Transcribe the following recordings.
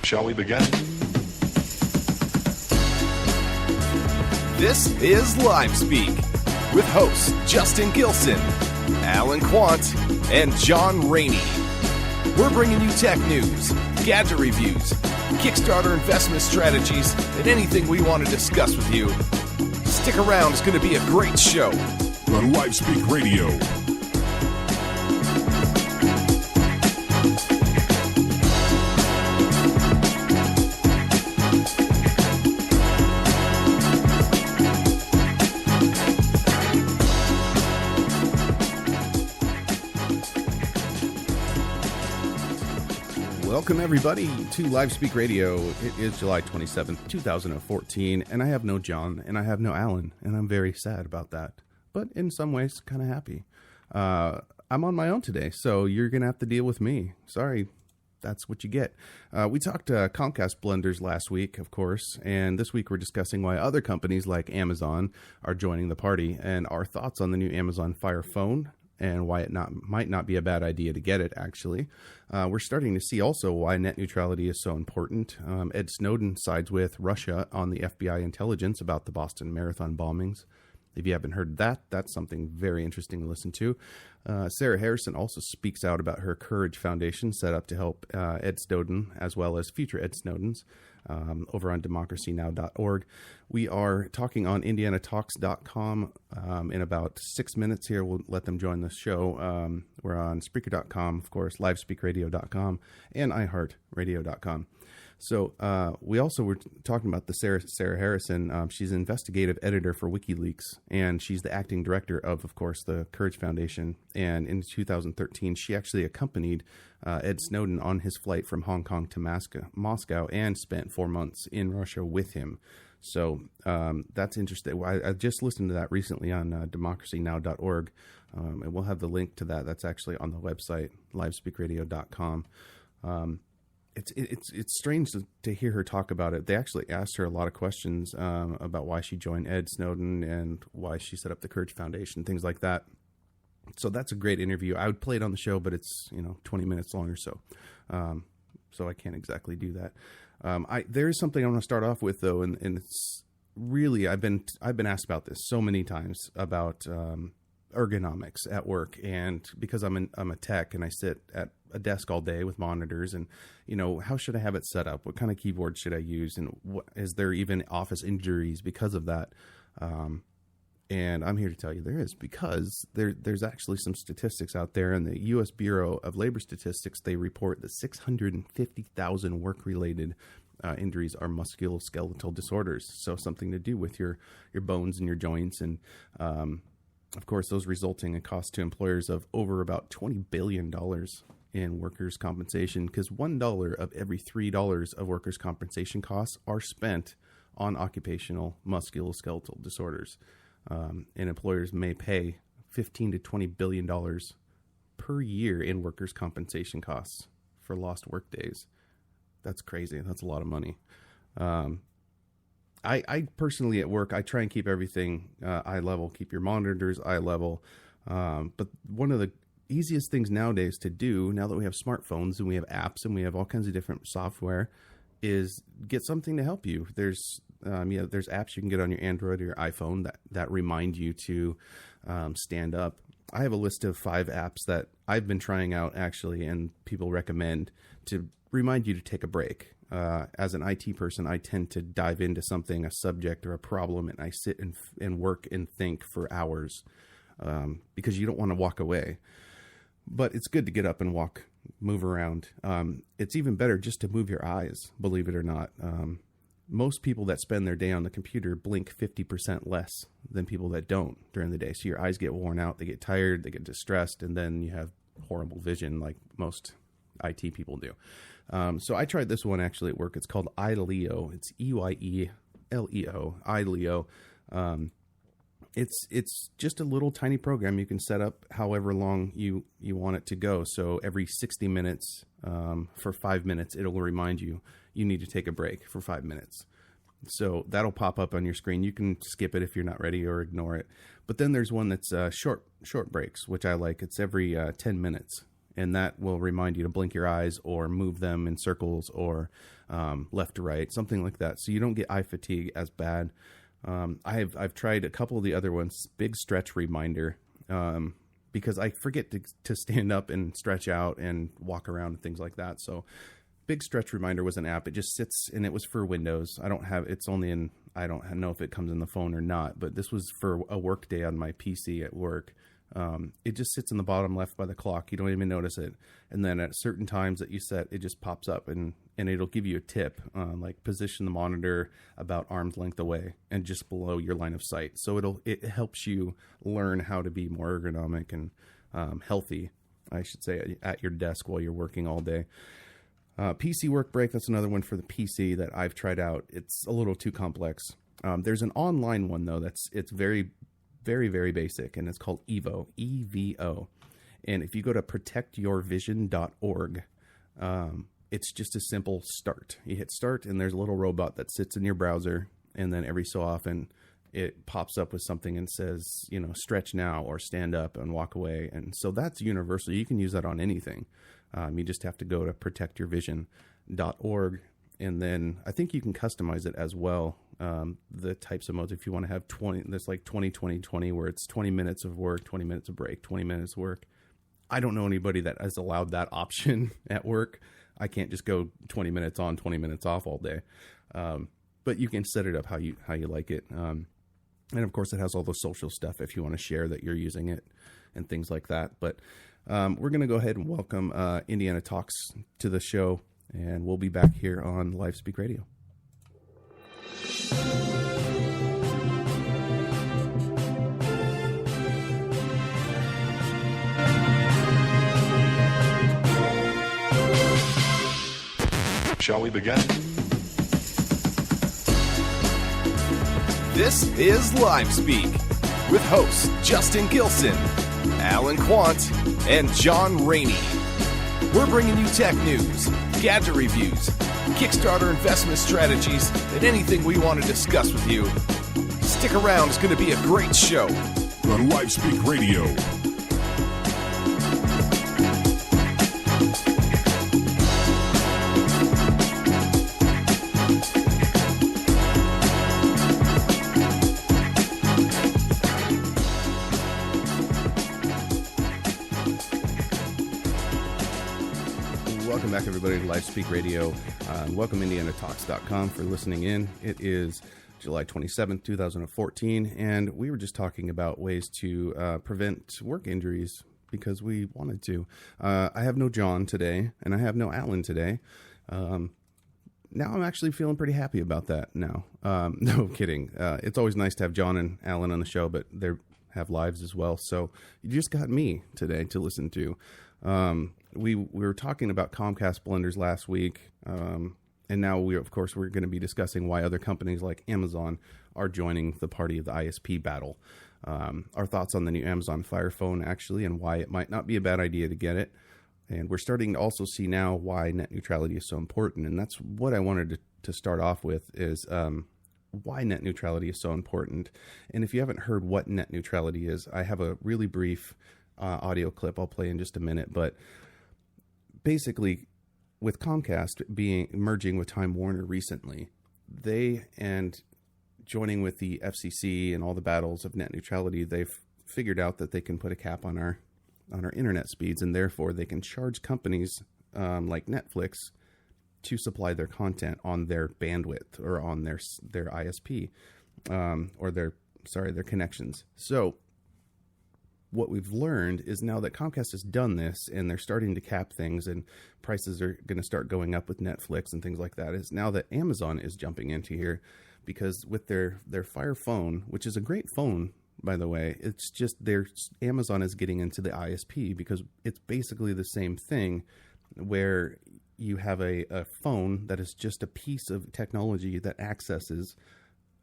Shall we begin? This is LiveSpeak with hosts Justin Gilson, Alan Quant, and John Rainey. We're bringing you tech news, gadget reviews, Kickstarter investment strategies, and anything we want to discuss with you. Stick around, it's going to be a great show. On LiveSpeak Radio. Welcome, everybody, to LiveSpeak Radio. It is July 27th, 2014, and I have no John, and I have no Alan, and I'm very sad about that, but in some ways, kind of happy. I'm on my own today, so you're going to have to deal with me. Sorry, that's what you get. We talked Comcast blunders last week, of course, and this week we're discussing why other companies like Amazon are joining the party, and our thoughts on the new Amazon Fire phone, and why it might not be a bad idea to get it, actually. We're starting to see also why net neutrality is so important. Ed Snowden sides with Russia on the FBI intelligence about the Boston Marathon bombings. If you haven't heard that, that's something very interesting to listen to. Sarah Harrison also speaks out about her Courage Foundation set up to help Ed Snowden, as well as future Ed Snowdens, over on democracynow.org. We are talking on indianatalks.com in about 6 minutes here. We'll let them join the show. We're on Spreaker.com, of course, livespeakradio.com, and iHeartRadio.com. So we also were talking about the Sarah Harrison. She's an investigative editor for WikiLeaks, and she's the acting director of course, the Courage Foundation. And in 2013, she actually accompanied Ed Snowden on his flight from Hong Kong to Moscow and spent 4 months in Russia with him. So that's interesting. I just listened to that recently on democracynow.org, and we'll have the link to that. That's actually on the website, livespeakradio.com. It's strange to hear her talk about it. They actually asked her a lot of questions about why she joined Ed Snowden and why she set up the Courage Foundation, things like that. So that's a great interview. I would play it on the show, but it's 20 minutes long or so. So I can't exactly do that. There is something I want to start off with though, and it's really I've been asked about this so many times about ergonomics at work, and because I'm a tech and I sit at a desk all day with monitors, and how should I have it set up? What kind of keyboard should I use? And is there even office injuries because of that? And I'm here to tell you there is, because there's actually some statistics out there, and the U.S. Bureau of Labor Statistics, they report that 650,000 work-related injuries are musculoskeletal disorders. So something to do with your bones and your joints, and of course, those resulting in costs to employers of over about $20 billion in workers' compensation, because $1 of every $3 of workers' compensation costs are spent on occupational musculoskeletal disorders. And employers may pay $15 to $20 billion per year in workers' compensation costs for lost work days. That's crazy. That's a lot of money. I personally at work, I try and keep everything eye level, keep your monitors eye level. But one of the easiest things nowadays to do, now that we have smartphones and we have apps and we have all kinds of different software, is get something to help you. There's apps you can get on your Android or your iPhone that remind you to stand up. I have a list of 5 apps that I've been trying out actually, and people recommend to remind you to take a break. As an IT person, I tend to dive into something, a subject or a problem, and I sit and work and think for hours because you don't want to walk away. But it's good to get up and walk, move around. It's even better just to move your eyes, believe it or not. Most people that spend their day on the computer blink 50% less than people that don't during the day. So your eyes get worn out, they get tired, they get distressed, and then you have horrible vision like most IT people do. So I tried this one actually at work. It's called iLeo. It's EYELEO, iLeo. It's just a little tiny program you can set up however long you want it to go. So every 60 minutes, for 5 minutes, it'll remind you need to take a break for 5 minutes. So that'll pop up on your screen. You can skip it if you're not ready or ignore it. But then there's one that's short breaks, which I like. It's every 10 minutes. and that will remind you to blink your eyes or move them in circles or left to right, something like that, so you don't get eye fatigue as bad. I've tried a couple of the other ones, big stretch reminder, because I forget to stand up and stretch out and walk around and things like that. So big stretch reminder was an app. It just sits, and it was for Windows. I don't know if it comes in the phone or not, but this was for a work day on my PC at work. It just sits in the bottom left by the clock. You don't even notice it. And then at certain times that you set, it just pops up and it'll give you a tip, like position the monitor about arm's length away and just below your line of sight. So it helps you learn how to be more ergonomic and healthy, I should say, at your desk while you're working all day. PC work break, that's another one for the PC that I've tried out. It's a little too complex. There's an online one though it's very, very, very basic, and it's called Evo, EVO. And if you go to protectyourvision.org, it's just a simple start. You hit start, and there's a little robot that sits in your browser, and then every so often it pops up with something and says, stretch now or stand up and walk away. And so that's universal. You can use that on anything. You just have to go to protectyourvision.org, and then I think you can customize it as well. The types of modes, if you want to have 20, there's like 20, where it's 20 minutes of work, 20 minutes of break, 20 minutes of work. I don't know anybody that has allowed that option at work. I can't just go 20 minutes on, 20 minutes off all day. But you can set it up how you like it. And of course it has all the social stuff if you want to share that you're using it and things like that. But we're going to go ahead and welcome Indiana Talks to the show, and we'll be back here on Live Speak Radio. Shall we begin? This is Live Speak with hosts Justin Gilson, Alan Quant, and John Rainey. We're bringing you tech news, gadget reviews, Kickstarter investment strategies, and anything we want to discuss with you. Stick around, it's going to be a great show. On Live Speak Radio. Welcome back, everybody, to Live Speak Radio. Welcome, IndianaTalks.com, for listening in. It is July 27th, 2014, and we were just talking about ways to prevent work injuries because we wanted to. I have no John today, and I have no Alan today. Now I'm actually feeling pretty happy about that now. No kidding. It's always nice to have John and Alan on the show, but they have lives as well. So you just got me today to listen to. We were talking about Comcast blenders last week, and now we're going to be discussing why other companies like Amazon are joining the party of the ISP battle. Our thoughts on the new Amazon Fire Phone, actually, and why it might not be a bad idea to get it. And we're starting to also see now why net neutrality is so important. And that's what I wanted to start off with is why net neutrality is so important. And if you haven't heard what net neutrality is, I have a really brief audio clip I'll play in just a minute. But basically, with Comcast merging with Time Warner recently, they and joining with the FCC and all the battles of net neutrality, they've figured out that they can put a cap on our internet speeds, and therefore they can charge companies like Netflix to supply their content on their bandwidth or on their ISP or their connections. So what we've learned is now that Comcast has done this and they're starting to cap things and prices are going to start going up with Netflix and things like that, is now that Amazon is jumping into here, because with their Fire Phone, which is a great phone, by the way, it's just Amazon is getting into the ISP because it's basically the same thing where you have a phone that is just a piece of technology that accesses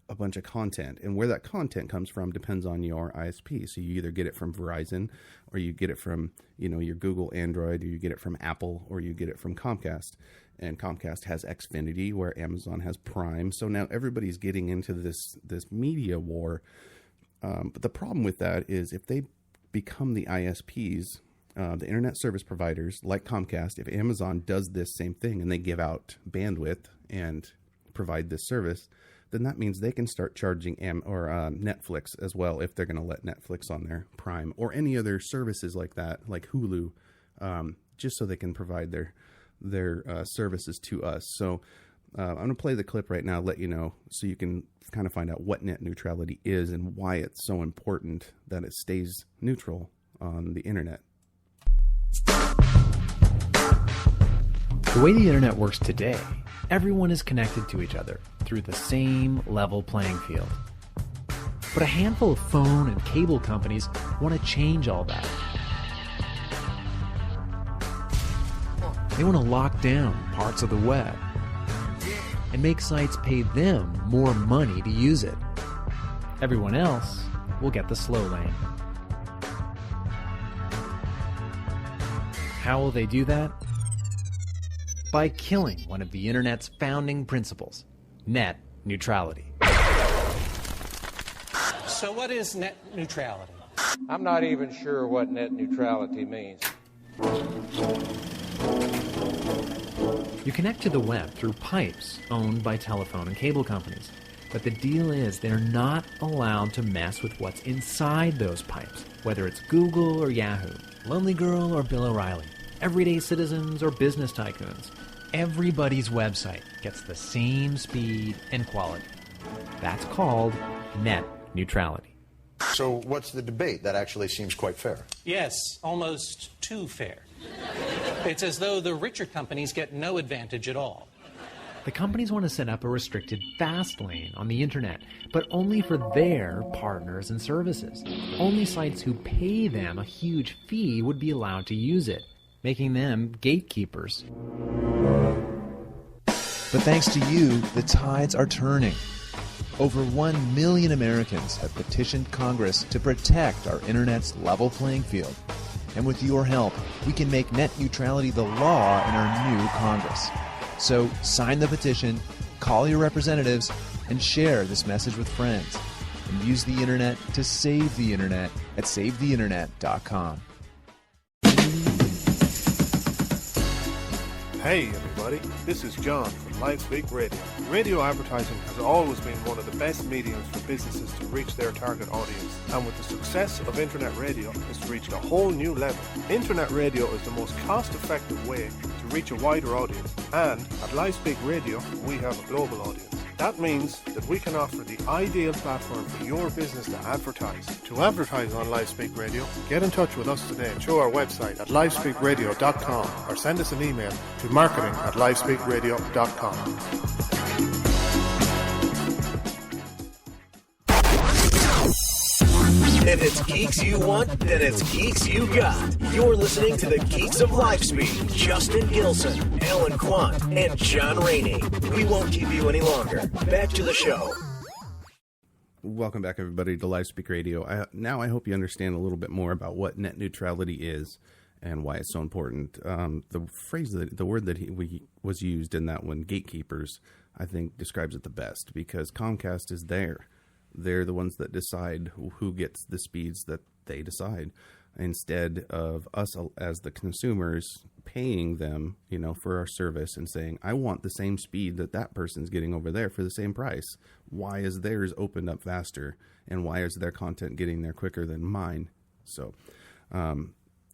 a bunch of content, and where that content comes from depends on your ISP. So you either get it from Verizon, or you get it from your Google Android, or you get it from Apple, or you get it from Comcast. And Comcast has Xfinity, where Amazon has Prime. So now everybody's getting into this media war. But the problem with that is if they become the ISPs, the internet service providers like Comcast, if Amazon does this same thing and they give out bandwidth and provide this service, then that means they can start charging Netflix as well, if they're going to let Netflix on their Prime or any other services like that, like Hulu, just so they can provide their services to us. So I'm going to play the clip right now, let you know, so you can kind of find out what net neutrality is and why it's so important that it stays neutral on the internet. The way the internet works today, everyone is connected to each other through the same level playing field. But a handful of phone and cable companies want to change all that. They want to lock down parts of the web and make sites pay them more money to use it. Everyone else will get the slow lane. How will they do that? By killing one of the internet's founding principles, net neutrality. So what is net neutrality? I'm not even sure what net neutrality means. You connect to the web through pipes owned by telephone and cable companies. But the deal is they're not allowed to mess with what's inside those pipes, whether it's Google or Yahoo, Lonely Girl or Bill O'Reilly, everyday citizens or business tycoons. Everybody's website gets the same speed and quality. That's called net neutrality. So what's the debate? That actually seems quite fair. Yes, almost too fair. It's as though the richer companies get no advantage at all. The companies want to set up a restricted fast lane on the internet, but only for their partners and services. Only sites who pay them a huge fee would be allowed to use it, making them gatekeepers. But thanks to you, the tides are turning. Over 1 million Americans have petitioned Congress to protect our internet's level playing field. And with your help, we can make net neutrality the law in our new Congress. So sign the petition, call your representatives, and share this message with friends. And use the internet to save the internet at savetheinternet.com. Hey everybody, this is John from LiveSpeak Radio. Radio advertising has always been one of the best mediums for businesses to reach their target audience, and with the success of internet radio, it's reached a whole new level. Internet radio is the most cost-effective way to reach a wider audience, and at LiveSpeak Radio, we have a global audience. That means that we can offer the ideal platform for your business to advertise. To advertise on LiveSpeak Radio, get in touch with us today through our website at livespeakradio.com or send us an email to marketing@livespeakradio.com. If it's geeks you want, then it's geeks you got. You're listening to the Geeks of LiveSpeak, Justin Gilson, Alan Quant, and John Rainey. We won't keep you any longer. Back to the show. Welcome back, everybody, to LiveSpeak Radio. Now I hope you understand a little bit more about what net neutrality is and why it's so important. The phrase, the word that was used in that one, gatekeepers, I think describes it the best, because Comcast is there. They're the ones that decide who gets the speeds that they decide, instead of us as the consumers paying them, for our service and saying, I want the same speed that person's getting over there for the same price. Why is theirs opened up faster? And why is their content getting there quicker than mine? So,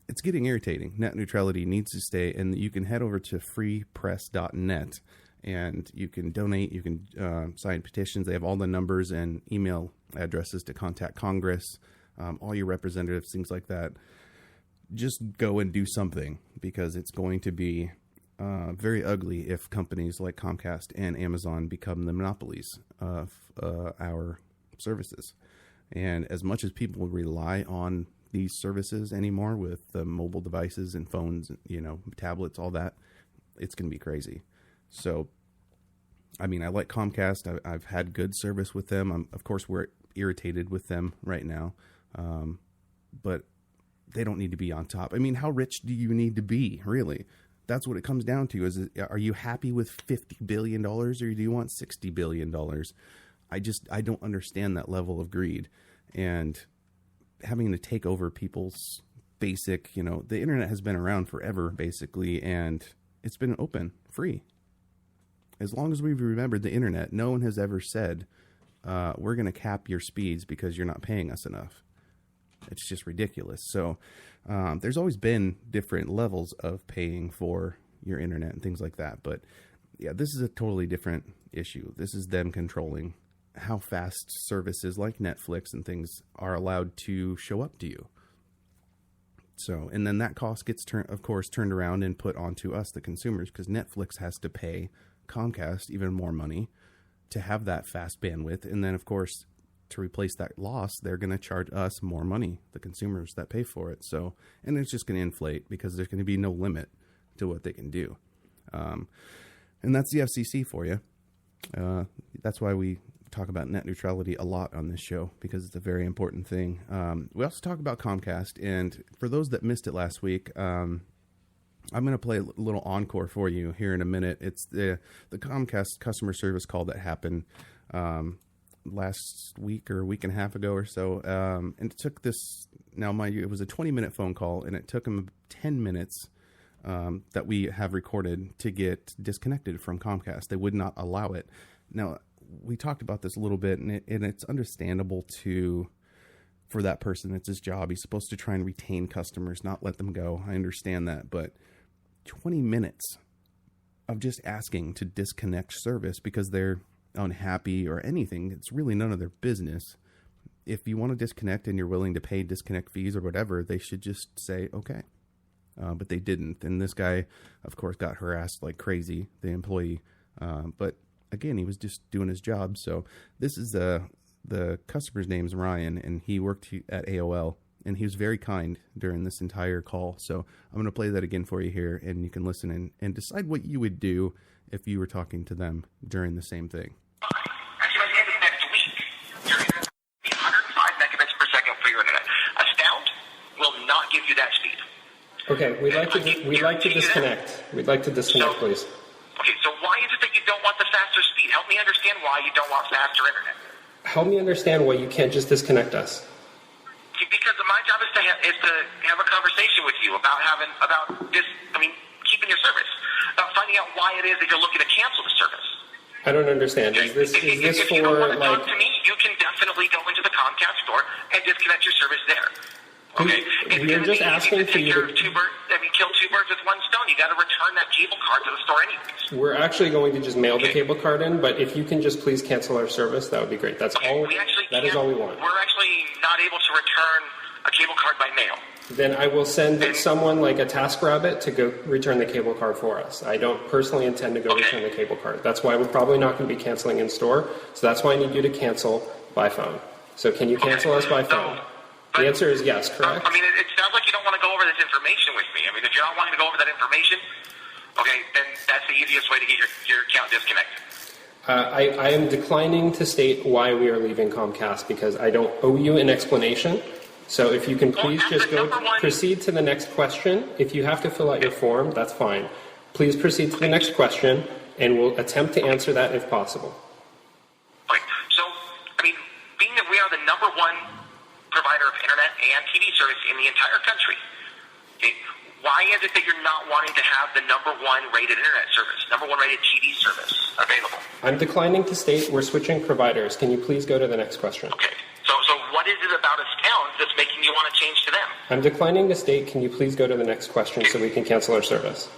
it's getting irritating. Net neutrality needs to stay, and you can head over to freepress.net. And you can donate, you can sign petitions. They have all the numbers and email addresses to contact Congress, all your representatives, things like that. Just go and do something, because it's going to be very ugly if companies like Comcast and Amazon become the monopolies of our services. And as much as people rely on these services anymore with mobile devices and phones, tablets, all that, it's going to be crazy. So, I mean, I like Comcast. I've had good service with them. Of course, we're irritated with them right now, but they don't need to be on top. I mean, how rich do you need to be, really? That's what it comes down to. Are you happy with $50 billion, or do you want $60 billion? I don't understand that level of greed, and having to take over people's basic, the internet has been around forever, basically, and it's been open, free. As long as we've remembered the internet, no one has ever said, we're going to cap your speeds because you're not paying us enough. It's just ridiculous. So there's always been different levels of paying for your internet and things like that. But yeah, this is a totally different issue. This is them controlling how fast services like Netflix and things are allowed to show up to you. So, and then that cost gets turned around and put onto us, the consumers, because Netflix has to pay Comcast even more money to have that fast bandwidth. And then, of course, to replace that loss, they're going to charge us more money, the consumers that pay for it. So, and it's just going to inflate because there's going to be no limit to what they can do. And that's the FCC for you. That's why we talk about net neutrality a lot on this show, because it's a very important thing. We also talk about Comcast, and for those that missed it last week, I'm going to play a little encore for you here in a minute. It's the Comcast customer service call that happened last week or a week and a half ago or so. And it took this, now mind you, it was a 20-minute phone call, and it took them 10 minutes that we have recorded to get disconnected from Comcast. They would not allow it. Now, we talked about this a little bit, and it's understandable for that person. It's his job. He's supposed to try and retain customers, not let them go. I understand that, but 20 minutes of just asking to disconnect service because they're unhappy or anything, it's really none of their business. If you want to disconnect and you're willing to pay disconnect fees or whatever, they should just say, okay. But they didn't. And this guy, of course, got harassed like crazy, the employee. But again, he was just doing his job. So this is the customer's name's Ryan, and he worked at AOL, and he was very kind during this entire call. So I'm going to play that again for you here, and you can listen and decide what you would do if you were talking to them during the same thing. Actually, by the end of next week, your internet will be 105 megabits per second for your internet. Astound will not give you that speed. Okay, we'd like to disconnect. We'd like to disconnect, please. Okay, so why is it that you don't want the faster speed? Help me understand why you don't want faster internet. Help me understand why you can't just disconnect us. Because my job is to have a conversation with you about keeping your service, about finding out why it is that you're looking to cancel the service. I don't understand. Is this if for, you don't want to talk to me, you can definitely go into the Comcast store and disconnect your service there. Okay? We're just asking for you to kill two birds with one stone. You got to return that cable card to the store anyways. We're actually going to just mail the cable card in, but if you can just please cancel our service, that would be great. That is all we want. We're actually not able to return a cable card by mail. Then I will send someone like a TaskRabbit to go return the cable card for us. I don't personally intend to go return the cable card. That's why we're probably not going to be canceling in store. So that's why I need you to cancel by phone. So can you cancel us by phone? The answer is yes, correct? It sounds like you don't want to go over this information with me. If you're not wanting to go over that information, okay, then that's the easiest way to get your account disconnected. I am declining to state why we are leaving Comcast because I don't owe you an explanation. So if you can please just proceed to the next question. If you have to fill out your form, that's fine. Please proceed to the next question, and we'll attempt to answer that if possible. Okay, so, being that we are the number one provider of internet and TV service in the entire country, okay, why is it that you're not wanting to have the number one rated internet service, number one rated TV service available? I'm declining to state we're switching providers. Can you please go to the next question? Okay, so what is it about Astound that's making you want to change to them? I'm declining to state, can you please go to the next question so we can cancel our service?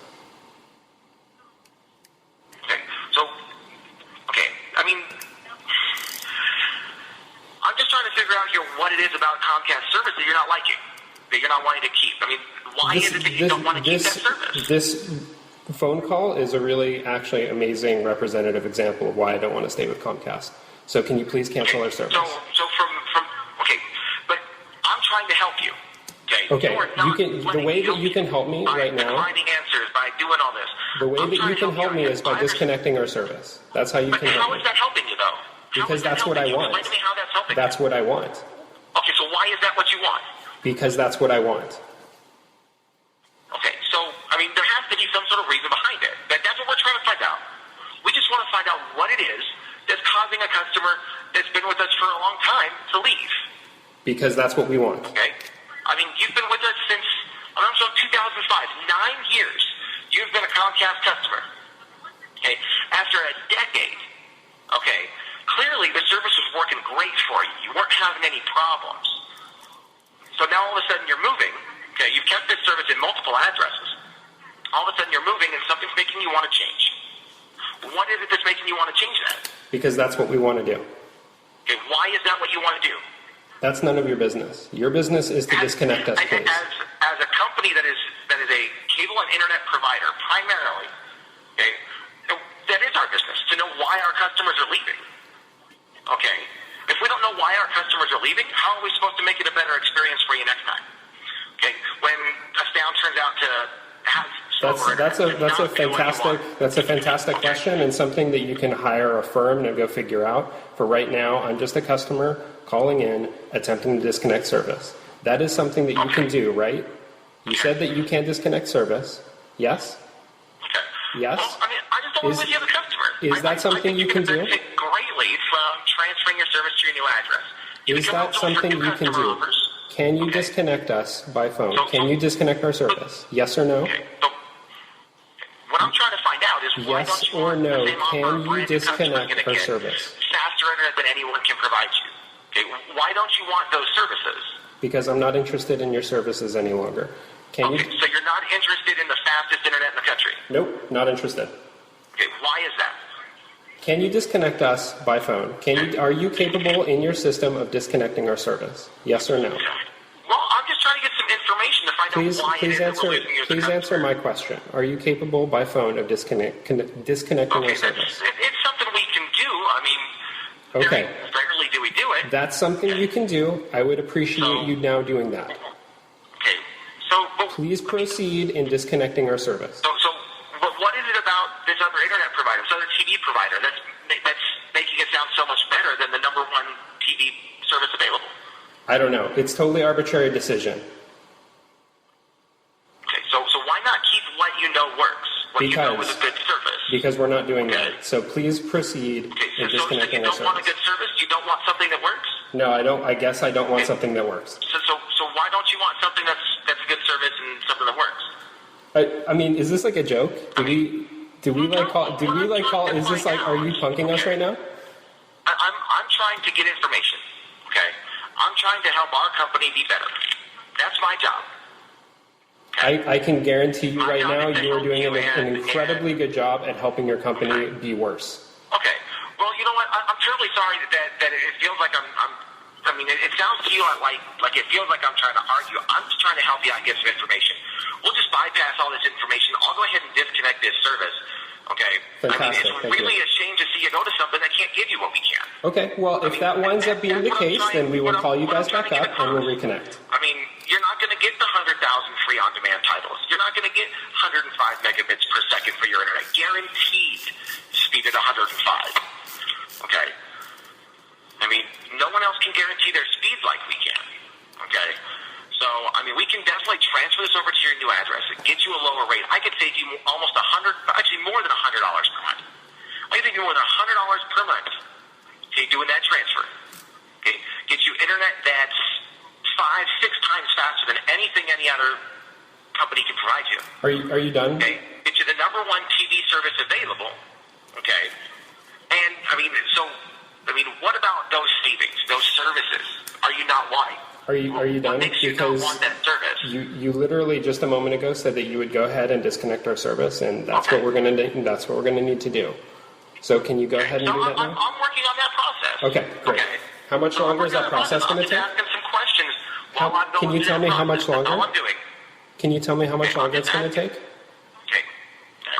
I'm just trying to figure out here what it is about Comcast service that you're not liking, that you're not wanting to keep. Why is it that you don't want to keep that service? This phone call is a really actually amazing representative example of why I don't want to stay with Comcast. So can you please cancel our service? But I'm trying to help you. Okay, the way that you can help me right now. Finding answers by doing all this. The way that you can help me is by disconnecting our service. That's how you can help me. How is that helping you, though? Because that's what I want. Explain to me how that's helping. That's what I want. Okay, so why is that what you want? Because that's what I want. Okay, so, there has to be some sort of reason behind it. That's what we're trying to find out. We just want to find out what it is that's causing a customer that's been with us for a long time to leave. Because that's what we want. Okay? You've been with us since So 2005, 9 years, you've been a Comcast customer. Okay, after a decade, okay, clearly the service was working great for you. You weren't having any problems. So now all of a sudden you're moving. Okay, you've kept this service in multiple addresses. All of a sudden you're moving and something's making you want to change. What is it that's making you want to change that? Because that's what we want to do. Okay, why is that what you want to do? That's none of your business. Your business is to disconnect us, please. As a company that is a cable and internet provider, primarily, okay, that is our business, to know why our customers are leaving. Okay? If we don't know why our customers are leaving, how are we supposed to make it a better experience for you next time? Okay? When a town turns out to have that's a fantastic question, and something that you can hire a firm to go figure out. For right now, I'm just a customer calling in, attempting to disconnect service. That is something that you can do, right? You said that you can't disconnect service. Yes? Okay. Yes? Well, I mean, I just don't want to lose you as a customer. Is that something you can do? benefit greatly from transferring your service to your new address. Is that something you can do? Can you disconnect us by phone? Can you disconnect our service? Yes or no? Okay. What I'm trying to find out is why don't you want the same offer can you disconnect our service? Faster internet than anyone can provide you. Okay, why don't you want those services? Because I'm not interested in your services any longer. So you're not interested in the fastest internet in the country? Nope, not interested. Okay, why is that? Can you disconnect us by phone? Are you capable in your system of disconnecting our service? Yes or no? Well, I'm just trying to get some information to find out why it is that we're losing you as a customer. Please answer my question. Are you capable by phone of disconnecting our service? It's something we can do. I mean, okay. Rarely do we do it. That's something you can do. I would appreciate you now doing that. Okay. Please proceed in disconnecting our service. So what is it about this other internet provider, this other TV provider, that's making it sound so much better than the number one TV service available? I don't know. It's totally arbitrary decision. Okay, so why not keep what you know works, what you know is a good service? Because we're not doing that. So please proceed in disconnecting our service. You don't want a good service? You don't want something that works? No, I don't. I guess I don't want something that works. So why don't you want something that's a good service and something that works? I mean, is this like a joke? Is this like, are you punking us right now? I'm trying to get information, okay? I'm trying to help our company be better. That's my job. Okay? I can guarantee you right now you are doing an incredibly good job at helping your company be worse. Okay. Well, you know what? I'm terribly sorry that it feels like it sounds to you like it feels like I'm trying to argue. I'm just trying to help you out and get some information. We'll just bypass all this information. I'll go ahead and disconnect this service. Okay? Fantastic. It's really a shame to see you go to something that can't give you what we can. Okay, well, if that winds up being the case, then we will call you guys back up and we'll reconnect. I mean, you're not going to get the 100,000 free on-demand titles. You're not going to get 105 megabits per second for your internet. Guaranteed speed at 105. Okay? I mean, no one else can guarantee their speeds like we can. Okay? So, I mean, we can definitely transfer this over to your new address and get you a lower rate. I could save you almost more than $100 per month. I could save you more than $100 per month. Okay, doing that transfer. Okay, get you internet that's 5-6 times faster than anything any other company can provide you. Are you done? Okay, get you the number one TV service available. Okay, and what about those savings, those services? Are you not why? Are you done? What makes you not want that service? You literally just a moment ago said that you would go ahead and disconnect our service, and that's what we're going to need to do. So can you go ahead and do that now? I'm working on that process. Okay, great. Okay. How much longer is that process going to take? I'm asking some questions Can you tell me how much longer? That's all I'm doing. Can you tell me how much longer it's going to take? Okay.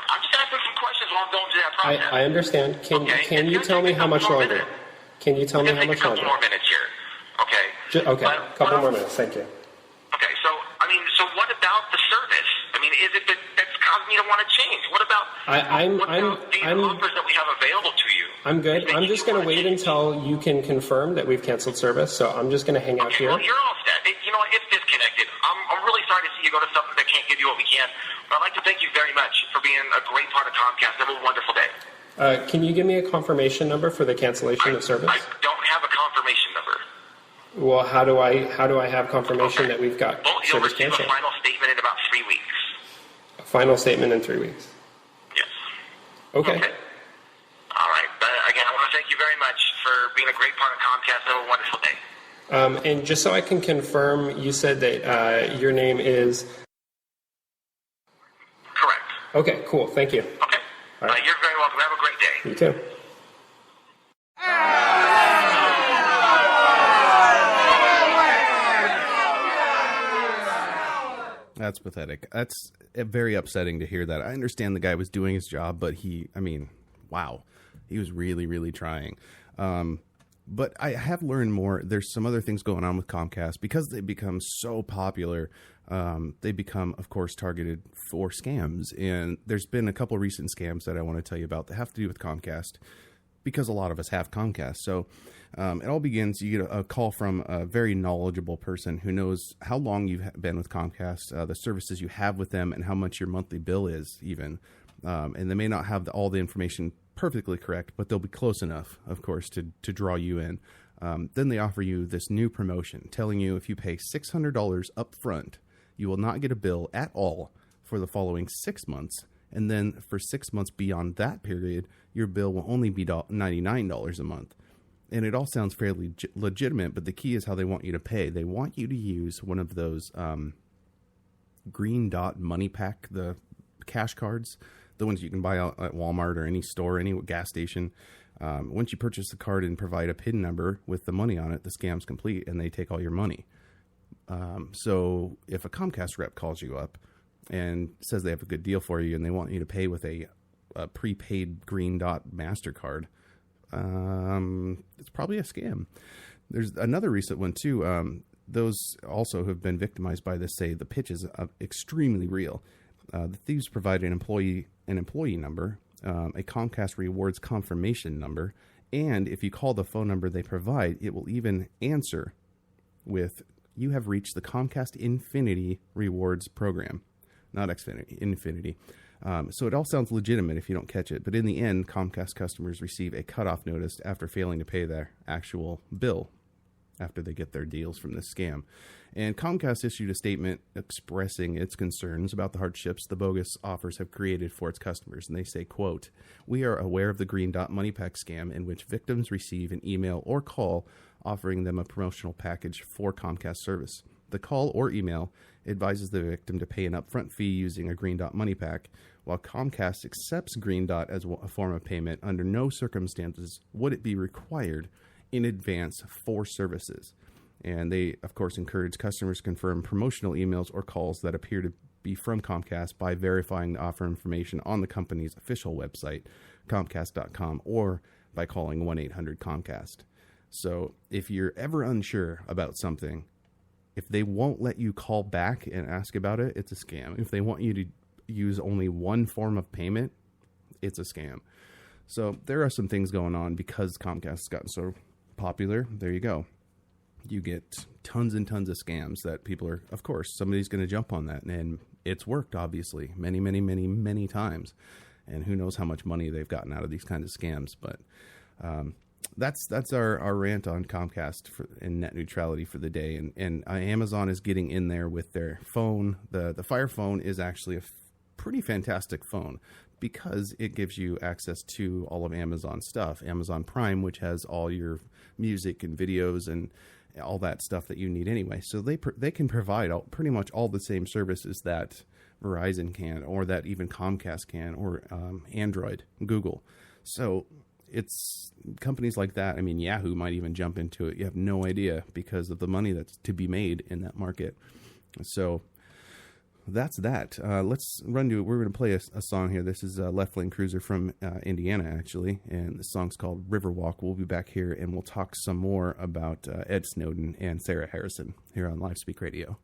I'm just asking some questions while I'm going through that process. I understand. Can you tell me how much longer? Can you tell me how much longer? A couple more minutes here. Okay. Okay, a couple more minutes. Thank you. Okay, so what about the service? I mean, is it that's causing you to want to change? What about these offers that we have available to you? I'm good. I'm just going to wait until you can confirm that we've canceled service. So I'm just going to hang out here. Well, you're all set. You know what? It's disconnected. I'm really sorry to see you go to something that can't give you what we can. But I'd like to thank you very much for being a great part of Comcast. Have a wonderful day. Can you give me a confirmation number for the cancellation of service? I don't have a confirmation number. Well, how do I have confirmation that we've got Well, you'll service receive canceled? a final statement in about 3 weeks. A final statement in 3 weeks. Yes. Okay. All right. But again, I want to thank you very much for being a great part of Comcast. Have a wonderful day. And just so I can confirm, you said that your name is... Correct. Okay, cool. Thank you. Okay. All right. You're very welcome. Have a great day. You too. That's pathetic. That's very upsetting to hear that. I understand the guy was doing his job, but wow. He was really, really trying. But I have learned more. There's some other things going on with Comcast. Because they become so popular, they become, of course, targeted for scams. And there's been a couple of recent scams that I want to tell you about that have to do with Comcast, because a lot of us have Comcast. So it all begins, you get a call from a very knowledgeable person who knows how long you've been with Comcast, the services you have with them, and how much your monthly bill is even. And they may not have all the information perfectly correct, but they'll be close enough, of course, to draw you in. Then they offer you this new promotion telling you if you pay $600 up front, you will not get a bill at all for the following 6 months. And then for 6 months beyond that period, your bill will only be $99 a month. And it all sounds fairly legitimate, but the key is how they want you to pay. They want you to use one of those green dot money pack, the cash cards, the ones you can buy out at Walmart or any store, any gas station. Once you purchase the card and provide a PIN number with the money on it, the scam's complete and they take all your money. So if a Comcast rep calls you up and says they have a good deal for you and they want you to pay with a prepaid green dot MasterCard, it's probably a scam. There's another recent one too. Those also have been victimized by this. Say the pitch is extremely real. The thieves provide an employee number, a Comcast rewards confirmation number, and if you call the phone number they provide, it will even answer with, "You have reached the Comcast Infinity Rewards program." Not Xfinity, Infinity. So it all sounds legitimate if you don't catch it. But in the end, Comcast customers receive a cutoff notice after failing to pay their actual bill after they get their deals from this scam. And Comcast issued a statement expressing its concerns about the hardships the bogus offers have created for its customers. And they say, quote, "We are aware of the Green Dot Money Pack scam in which victims receive an email or call offering them a promotional package for Comcast service. The call or email advises the victim to pay an upfront fee using a Green Dot Money Pack. While Comcast accepts Green Dot as a form of payment, under no circumstances would it be required in advance for services." And they, of course, encourage customers to confirm promotional emails or calls that appear to be from Comcast by verifying the offer information on the company's official website, Comcast.com, or by calling 1-800-COMCAST. So if you're ever unsure about something, if they won't let you call back and ask about it, it's a scam. If they want you to use only one form of payment, it's a scam. So there are some things going on because Comcast has gotten so popular. There you go. You get tons and tons of scams that people are, of course, somebody's going to jump on that. And it's worked, obviously, many, many, many, many times. And who knows how much money they've gotten out of these kinds of scams. But that's our rant on Comcast and net neutrality for the day. And Amazon is getting in there with their phone. The Fire Phone is actually a pretty fantastic phone because it gives you access to all of Amazon stuff. Amazon Prime, which has all your music and videos and all that stuff that you need anyway. So they can provide pretty much all the same services that Verizon can, or that even Comcast can, or Android, Google. So it's companies like that. I mean, Yahoo might even jump into it. You have no idea because of the money that's to be made in that market. So that's that. Let's run to it. We're going to play a song here. This is Left Lane Cruiser from Indiana, actually, and the song's called Riverwalk. We'll be back here, and we'll talk some more about Ed Snowden and Sarah Harrison here on Live Speak Radio.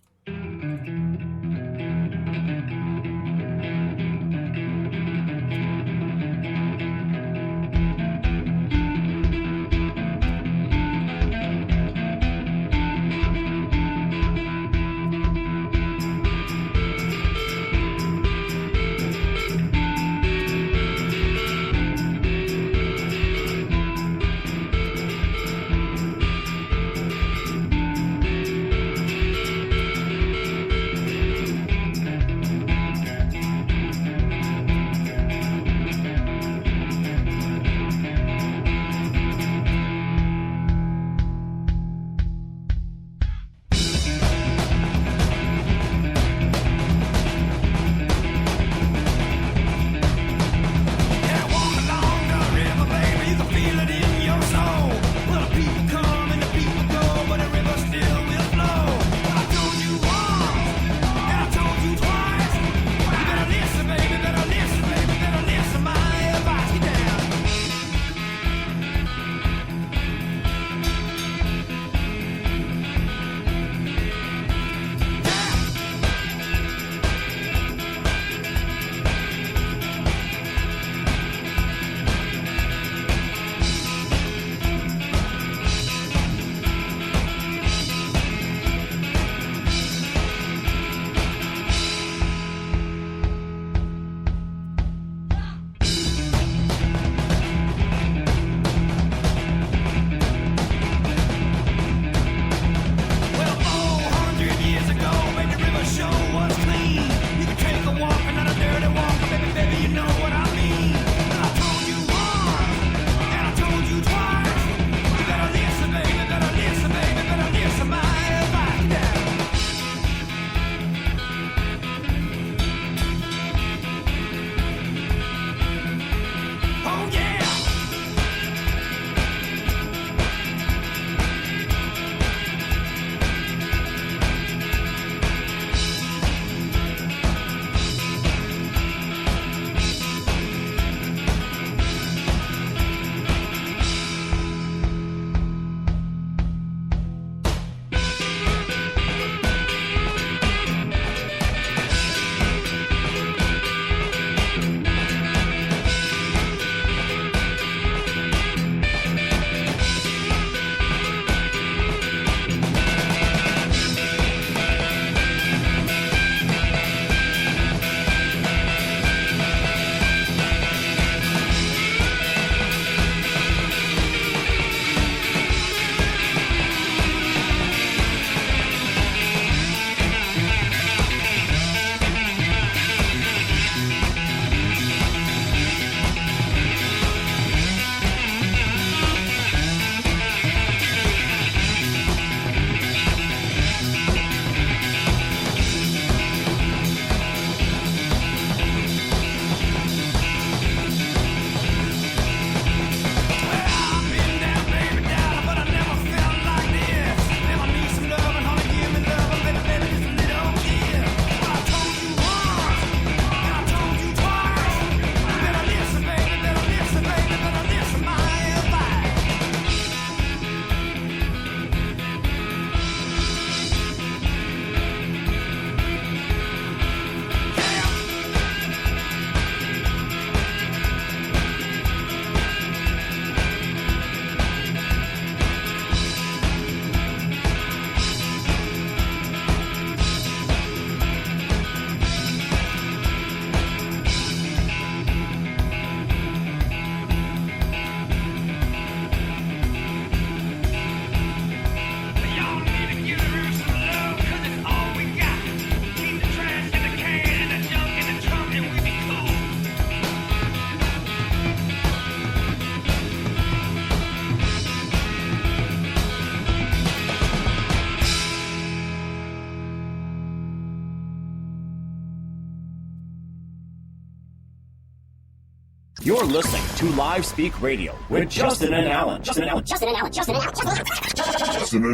You're listening to Live Speak Radio with Justin and Alan. Justin and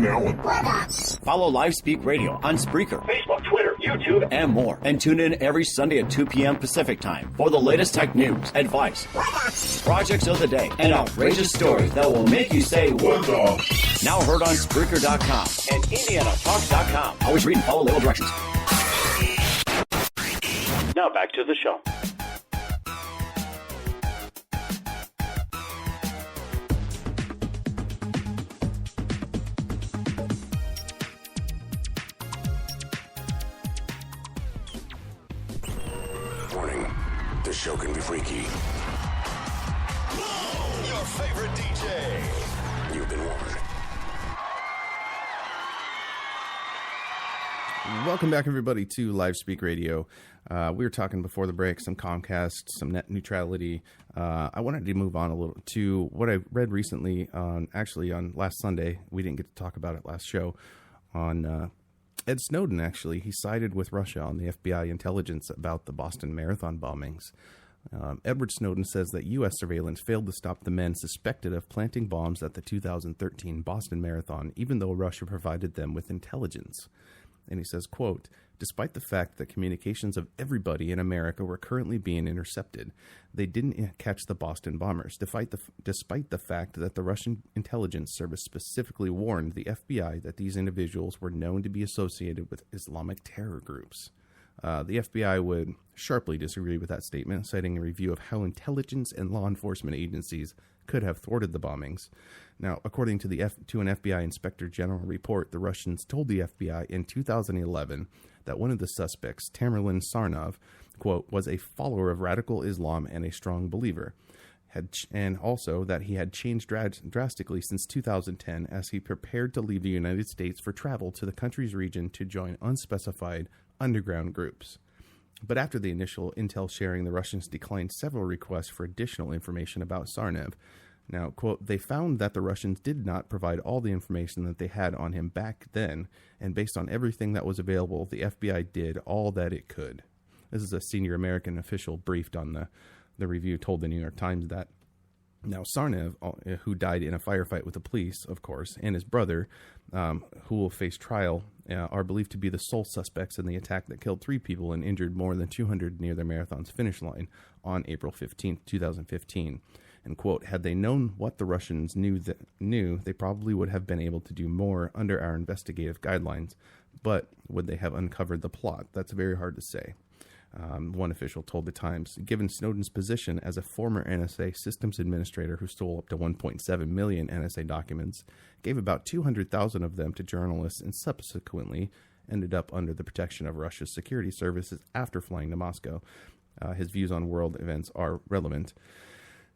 Alan. Follow Live Speak Radio on Spreaker, Facebook, Twitter, YouTube, and more. And tune in every Sunday at 2 p.m. Pacific Time for the latest tech news, advice, projects of the day, and outrageous stories that will make you say, "What the?" Now heard on Spreaker.com and IndianaTalk.com. Always read and follow label directions. Now back to the show. Warning, this show can be freaky. Your favorite DJ. You've been warned. Welcome back, everybody, to Live Speak Radio. We were talking before the break, some Comcast, some net neutrality. I wanted to move on a little to what I read recently on last Sunday. We didn't get to talk about it last show on Ed Snowden. Actually, he sided with Russia on the FBI intelligence about the Boston Marathon bombings. Edward Snowden says that U.S. surveillance failed to stop the men suspected of planting bombs at the 2013 Boston Marathon, even though Russia provided them with intelligence. And he says, quote, "Despite the fact that communications of everybody in America were currently being intercepted, they didn't catch the Boston bombers, despite the fact that the Russian intelligence service specifically warned the FBI that these individuals were known to be associated with Islamic terror groups." The FBI would sharply disagree with that statement, citing a review of how intelligence and law enforcement agencies could have thwarted the bombings. Now, according to an FBI Inspector General report, the Russians told the FBI in 2011 that one of the suspects, Tamerlan Sarnov, quote, was a follower of radical Islam and a strong believer, and also that he had changed drastically since 2010 as he prepared to leave the United States for travel to the country's region to join unspecified underground groups. But after the initial intel sharing, the Russians declined several requests for additional information about Sarnev. Now, quote, "They found that the Russians did not provide all the information that they had on him back then, and based on everything that was available, the FBI did all that it could." This is a senior American official briefed on the review, told the New York Times that. Now, Sarnev, who died in a firefight with the police, of course, and his brother, who will face trial, are believed to be the sole suspects in the attack that killed 3 people and injured more than 200 near the marathon's finish line on April 15, 2015. And, quote, "Had they known what the Russians knew, they probably would have been able to do more under our investigative guidelines. But would they have uncovered the plot? That's very hard to say." One official told the Times, "Given Snowden's position as a former NSA systems administrator who stole up to 1.7 million NSA documents, gave about 200,000 of them to journalists, and subsequently ended up under the protection of Russia's security services after flying to Moscow, his views on world events are relevant.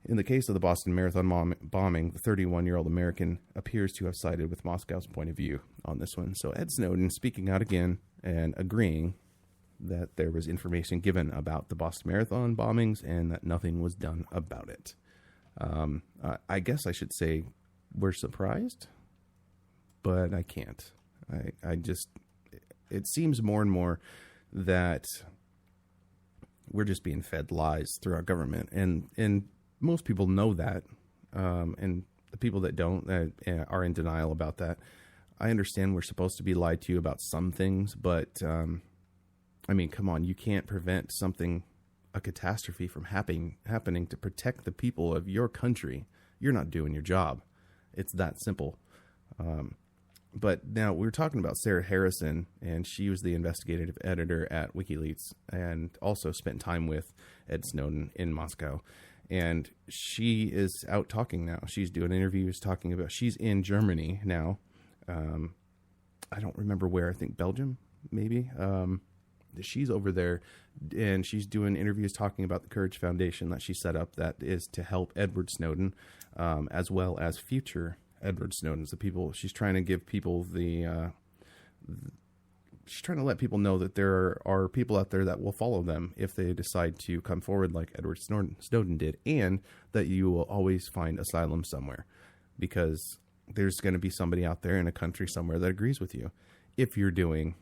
In the case of the Boston Marathon bombing, the 31-year-old American appears to have sided with Moscow's point of view on this one." So Ed Snowden speaking out again and agreeing that there was information given about the Boston Marathon bombings and that nothing was done about it. I guess I should say we're surprised, but I can't. It seems more and more that we're just being fed lies through our government, and most people know that, and the people that don't are in denial about that. I understand we're supposed to be lied to about some things, but I mean, come on, you can't prevent a catastrophe from happening to protect the people of your country. You're not doing your job. It's that simple. But now we're talking about Sarah Harrison, and she was the investigative editor at WikiLeaks and also spent time with Ed Snowden in Moscow. And she is out talking now. She's doing interviews talking about, she's in Germany now. I don't remember where, I think Belgium, maybe. She's over there, and she's doing interviews talking about the Courage Foundation that she set up that is to help Edward Snowden, as well as future Edward Snowdens. The people she's trying to give people she's trying to let people know that there are people out there that will follow them if they decide to come forward like Edward Snowden did, and that you will always find asylum somewhere, because there's going to be somebody out there in a country somewhere that agrees with you if you're doing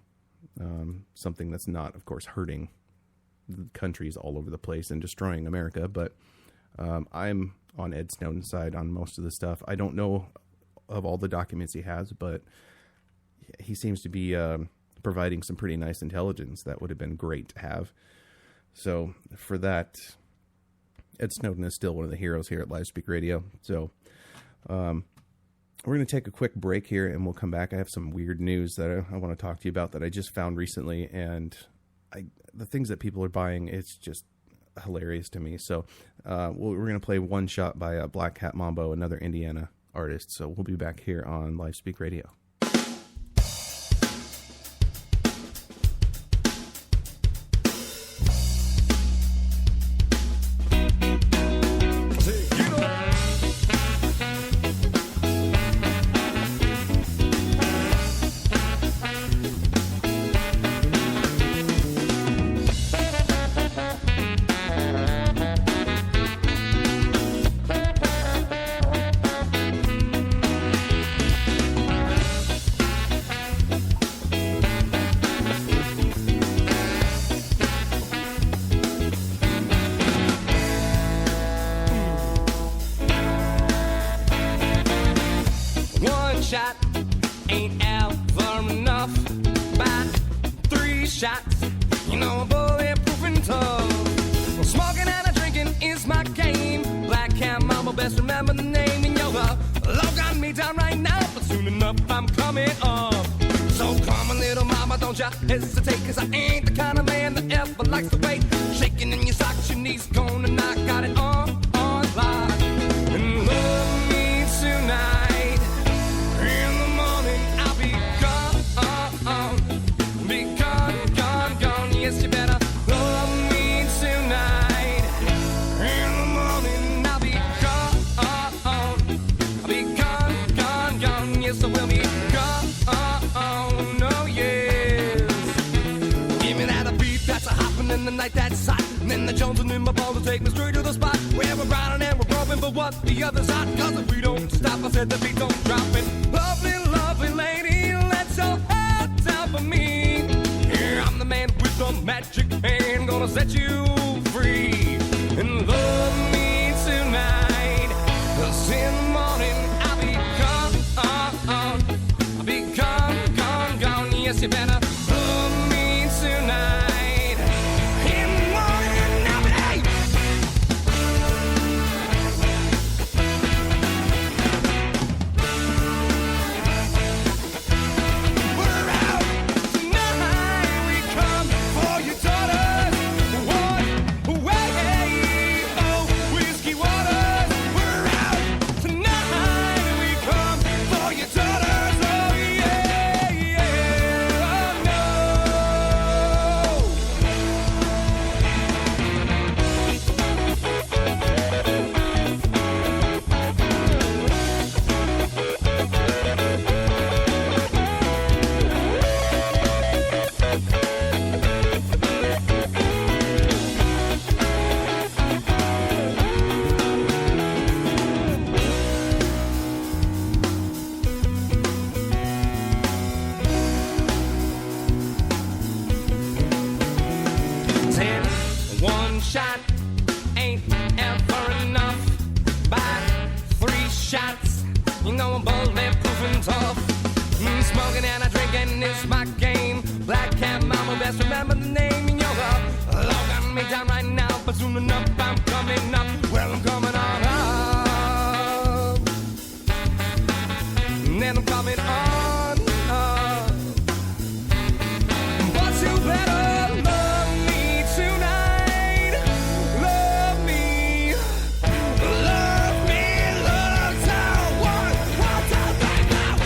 something that's not, of course, hurting countries all over the place and destroying America. But I'm on Ed Snowden's side on most of the stuff. I don't know of all the documents he has, but he seems to be providing some pretty nice intelligence that would have been great to have. So for that, Ed Snowden is still one of the heroes here at LiveSpeak Radio. So we're going to take a quick break here, and we'll come back. I have some weird news that I want to talk to you about that I just found recently, and the things that people are buying, it's just hilarious to me. So we're going to play One Shot by Black Cat Mambo, another Indiana artist. So we'll be back here on LiveSpeak Radio. shot ain't ever enough. By 3 shots, you know I'm bulletproof and tough. Smoking and drinking is my game. Black Cat Mama, best remember the name. And yo, log on me down right now, but soon enough I'm coming up. So come on, little mama, don't ya hesitate, cause I ain't the kind of man that ever likes to wait. Shaking in your socks, your knees gone, and I got it on lock. And love me tonight. In the morning I'll be gone. Yes, you better love me tonight. In the morning I'll be gone. Yes, I will be gone. Oh yes. Give me that beat that's a hopping in the night that's hot. And then the Jones and in my balls will take me straight to the spot where we're riding and we're groping for what the other's hot. Cause if we don't stop, I said the beat don't drop it. Lovely lady, let's all out down for me. Here I'm the man with the magic hand, gonna set you free. And love me tonight, cause in the morning I'll be gone. Yes, you better love me tonight. In the morning I'll be we're out tonight. We come for your daughters. One way, oh, whiskey waters. We're out tonight. We come for your daughters. Oh yeah, oh no. One shot ain't ever enough. By 3 shots, you know I'm bulletproof and tough. Smoking and drinking is my game. Black Cat Mama, best remember the name. And yoga, log on me down right now, but soon enough I'm coming up. Well, I'm coming on up. And then I'm coming on up. But you better love me tonight. Love me, love town. One, two, 3, now.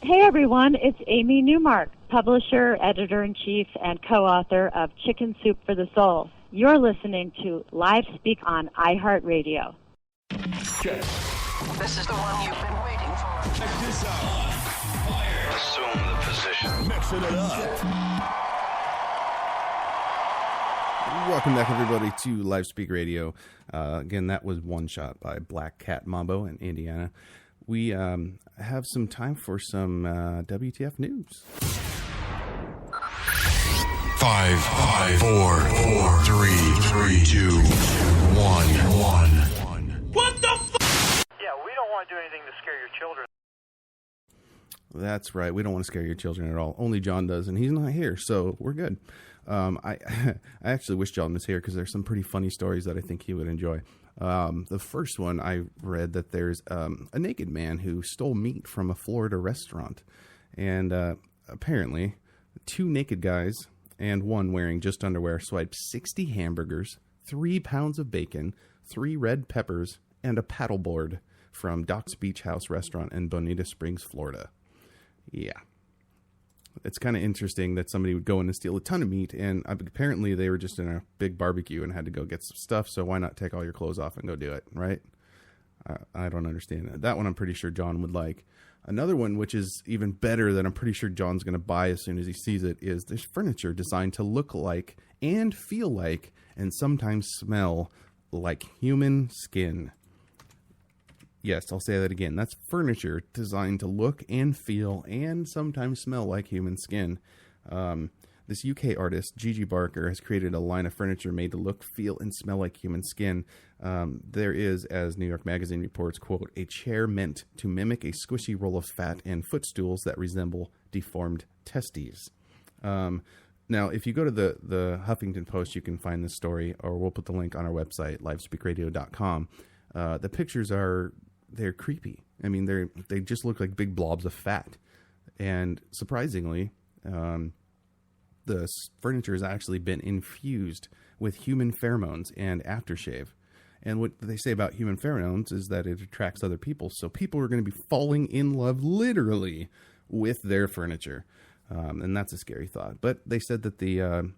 Hey everyone, it's Amy Newmark, publisher, editor-in-chief, and co-author of Chicken Soup for the Soul. You're listening to Live Speak on iHeartRadio. Check. This is the one you've been waiting for. Check this out. Fire. Assume the position. Mixing it up. Welcome back, everybody, to LiveSpeak Radio. Again, that was One Shot by Black Cat Mambo in Indiana. We have some time for some WTF news. 5, 4, 3, 2, 1. What the f***? Yeah, we don't want to do anything to scare your children. That's right. We don't want to scare your children at all. Only John does, and he's not here, so we're good. I actually wish John was here because there's some pretty funny stories that I think he would enjoy. The first one, I read that there's a naked man who stole meat from a Florida restaurant. And apparently, 2 naked guys and one wearing just underwear swiped 60 hamburgers, 3 pounds of bacon, 3 red peppers, and a paddleboard from Doc's Beach House restaurant in Bonita Springs, Florida. Yeah. It's kind of interesting that somebody would go in and steal a ton of meat, and apparently they were just in a big barbecue and had to go get some stuff, so why not take all your clothes off and go do it, right? I don't understand that. That one I'm pretty sure John would like. Another one, which is even better, that I'm pretty sure John's going to buy as soon as he sees it, is there's furniture designed to look like and feel like and sometimes smell like human skin. Yes, I'll say that again. That's furniture designed to look and feel and sometimes smell like human skin. This UK artist, Gigi Barker, has created a line of furniture made to look, feel, and smell like human skin. There is, as New York Magazine reports, quote, a chair meant to mimic a squishy roll of fat and footstools that resemble deformed testes. Now, if you go to the Huffington Post, you can find this story, or we'll put the link on our website, livespeakradio.com. The pictures they're creepy. I mean, they just look like big blobs of fat. And surprisingly, the furniture has actually been infused with human pheromones and aftershave. And what they say about human pheromones is that it attracts other people. So people are going to be falling in love literally with their furniture. And that's a scary thought. But they said that the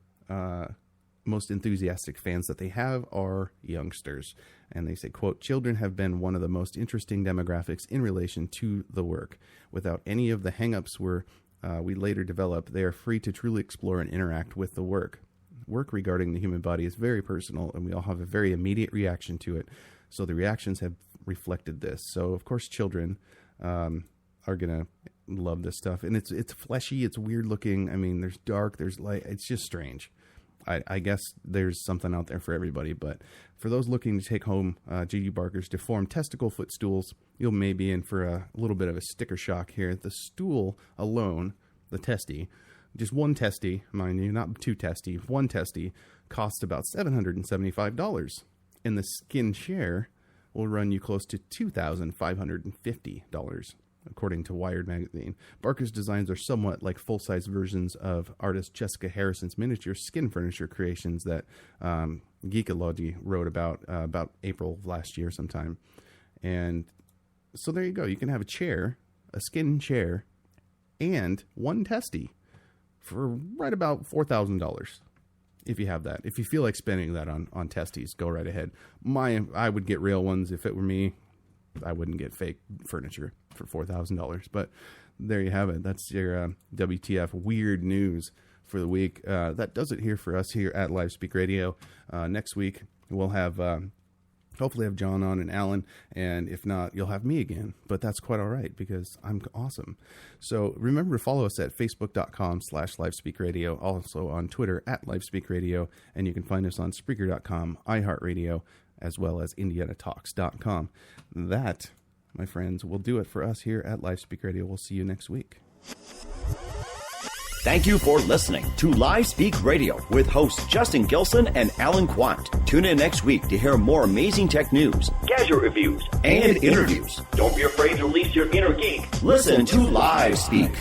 most enthusiastic fans that they have are youngsters. And they say, quote, children have been one of the most interesting demographics in relation to the work. Without any of the hang-ups we later develop, they are free to truly explore and interact with the work. Work regarding the human body is very personal, and we all have a very immediate reaction to it. So the reactions have reflected this. So, of course, children are going to love this stuff. And it's fleshy, it's weird looking. I mean, there's dark, there's light. It's just strange. I guess there's something out there for everybody. But for those looking to take home Gigi Barker's deformed testicle footstools, you'll maybe in for a little bit of a sticker shock here. The stool alone, the testy, just one testy, mind you, not 2 testy, 1 testy, costs about $775. And the skin chair will run you close to $2,550. According to Wired magazine. Barker's designs are somewhat like full-size versions of artist Jessica Harrison's miniature skin furniture creations that Geekology wrote about April of last year sometime. And so there you go. You can have a chair, a skin chair, and 1 testy for right about $4,000. If you have that. If you feel like spending that on testes, go right ahead. I would get real ones if it were me. I wouldn't get fake furniture for $4,000, but there you have it. That's your WTF weird news for the week. That does it here for us here at LiveSpeak Radio. Next week we'll have hopefully have John on and Alan, and if not, you'll have me again. But that's quite all right because I'm awesome. So remember to follow us at facebook.com/LiveSpeakRadio, also on Twitter at LiveSpeakRadio, and you can find us on Spreaker.com, iHeartRadio, as well as IndianaTalks.com. That, my friends, will do it for us here at LiveSpeak Radio. We'll see you next week. Thank you for listening to Live Speak Radio with hosts Justin Gilson and Alan Quant. Tune in next week to hear more amazing tech news, gadget reviews, and interviews. Don't be afraid to release your inner geek. Listen to Live Speak.